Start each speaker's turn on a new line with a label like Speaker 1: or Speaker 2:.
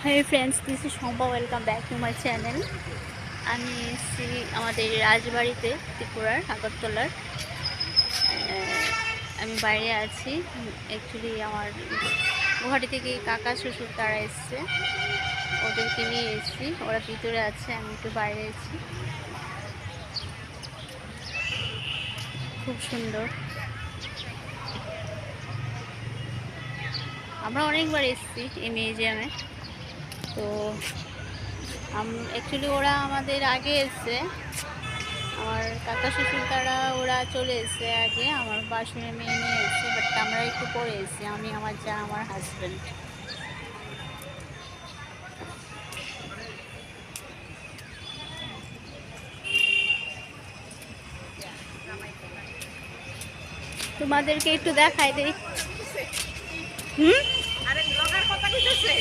Speaker 1: Hi friends, this is Shompa. Welcome back to my channel. আমি এসেছি আমাদের রাজবাড়িতে, ত্রিপুরার আগরতলার। আমি বাইরে আছি। অ্যাকচুয়ালি আমার গুয়াহাটি থেকে কাকা শ্বশুর তারা এসছে, ওদেরকে নিয়ে এসেছি। ওরা ভিতরে আছে, আমি একটু বাইরে এসেছি। খুব সুন্দর। আমরা অনেকবার এসেছি এই মিউজিয়ামে। তো অ্যাকচুয়ালি ওরা আমাদের আগে এসছে, আমার কাকা শ্বশুর তারা ওরা চলে এসেছে আগে, আমার বাসুরের মেয়ে নিয়ে এসেছে, বাট আমরা একটু পরে এসেছি, আমি, আমার যা, আমার হাজব্যান্ড। তোমাদেরকে একটু দেখাই দেই। হুম,
Speaker 2: আরে ব্লগার কথা কইতেছে।